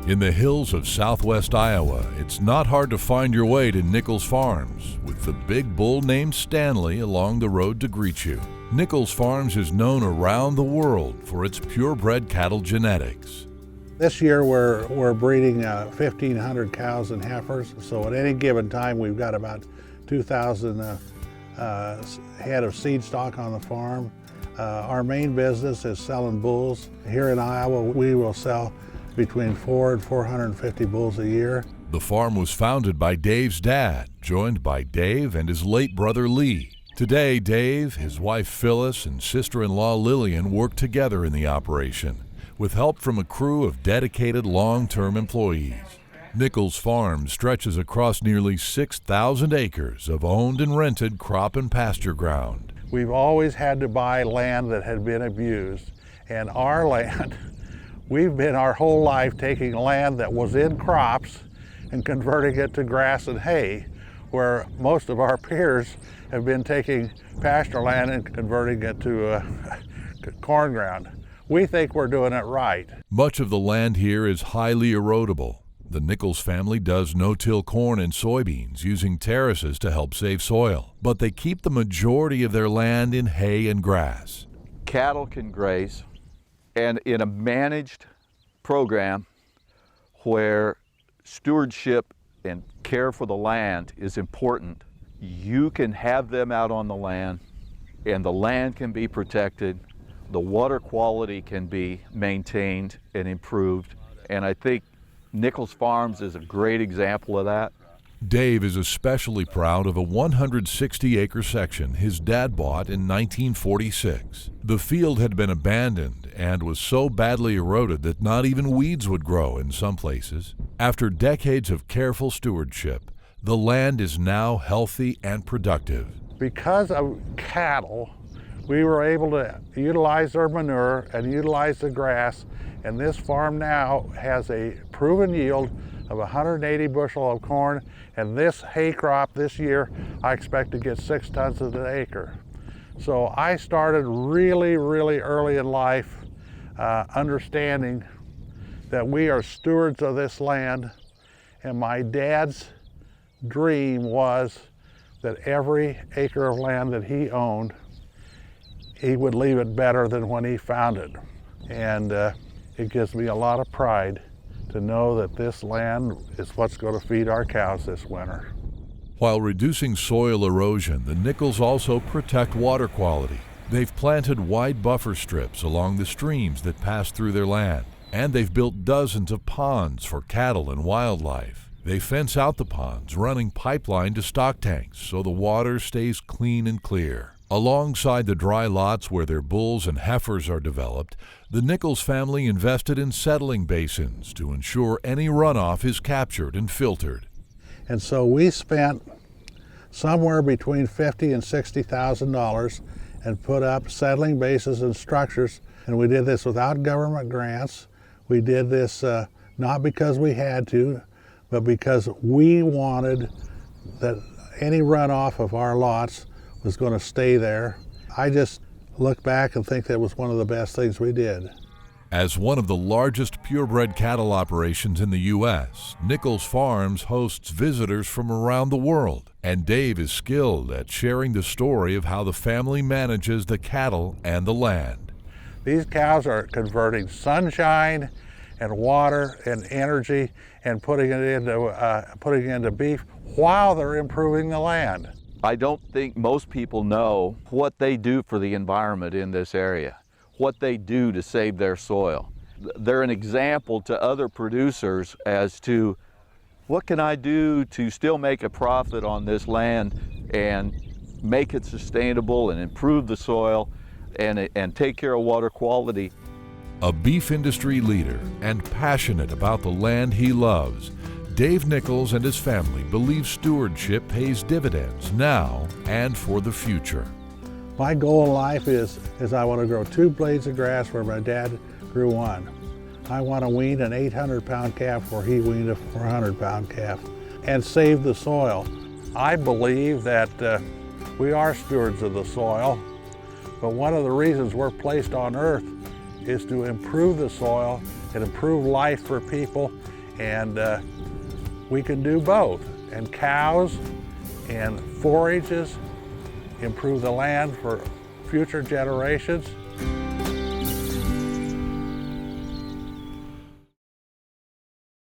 In the hills of southwest Iowa, it's not hard to find your way to Nichols Farms, with the big bull named Stanley along the road to greet you. Nichols Farms is known around the world for its purebred cattle genetics. This year we're breeding 1,500 cows and heifers, so at any given time we've got about 2,000 head of seed stock on the farm. Our main business is selling bulls. Here in Iowa we will sell between 400 and 450 bulls a year. The farm was founded by Dave's dad, joined by Dave and his late brother Lee. Today, Dave, his wife Phyllis, and sister-in-law Lillian work together in the operation, with help from a crew of dedicated long-term employees. Nichols Farm stretches across nearly 6,000 acres of owned and rented crop and pasture ground. We've always had to buy land that had been abused, and our land, we've been our whole life taking land that was in crops and converting it to grass and hay, where most of our peers have been taking pasture land and converting it to corn ground. We think we're doing it right. Much of the land here is highly erodible. The Nichols family does no-till corn and soybeans using terraces to help save soil, but they keep the majority of their land in hay and grass. Cattle can graze, and in a managed program where stewardship and care for the land is important, you can have them out on the land, and the land can be protected, the water quality can be maintained and improved, and I think Nichols Farms is a great example of that. Dave is especially proud of a 160-acre section his dad bought in 1946. The field had been abandoned and was so badly eroded that not even weeds would grow in some places. After decades of careful stewardship, the land is now healthy and productive. Because of cattle, we were able to utilize their manure and utilize the grass, and this farm now has a proven yield of 180 bushel of corn, and this hay crop this year I expect to get 6 tons an acre. So I started really early in life understanding that we are stewards of this land, and my dad's dream was that every acre of land that he owned, he would leave it better than when he found it. And it gives me a lot of pride to know that this land is what's going to feed our cows this winter. While reducing soil erosion, the Nichols also protect water quality. They've planted wide buffer strips along the streams that pass through their land, and they've built dozens of ponds for cattle and wildlife. They fence out the ponds, running pipeline to stock tanks so the water stays clean and clear. Alongside the dry lots where their bulls and heifers are developed, the Nichols family invested in settling basins to ensure any runoff is captured and filtered. And so we spent somewhere between $50,000 and $60,000 and put up settling basins and structures, and we did this without government grants. We did this not because we had to, but because we wanted that any runoff of our lots was going to stay there. I just look back and think that was one of the best things we did. As one of the largest purebred cattle operations in the U.S., Nichols Farms hosts visitors from around the world, and Dave is skilled at sharing the story of how the family manages the cattle and the land. These cows are converting sunshine and water and energy and putting it into beef while they're improving the land. I don't think most people know what they do for the environment in this area, what they do to save their soil. They're an example to other producers as to what can I do to still make a profit on this land and make it sustainable and improve the soil and take care of water quality. A beef industry leader and passionate about the land he loves, Dave Nichols and his family believe stewardship pays dividends now and for the future. My goal in life is I want to grow 2 blades of grass where my dad grew 1. I want to wean an 800-pound calf where he weaned a 400-pound calf and save the soil. I believe that we are stewards of the soil, but one of the reasons we're placed on earth is to improve the soil and improve life for people And we can do both. And cows and forages improve the land for future generations.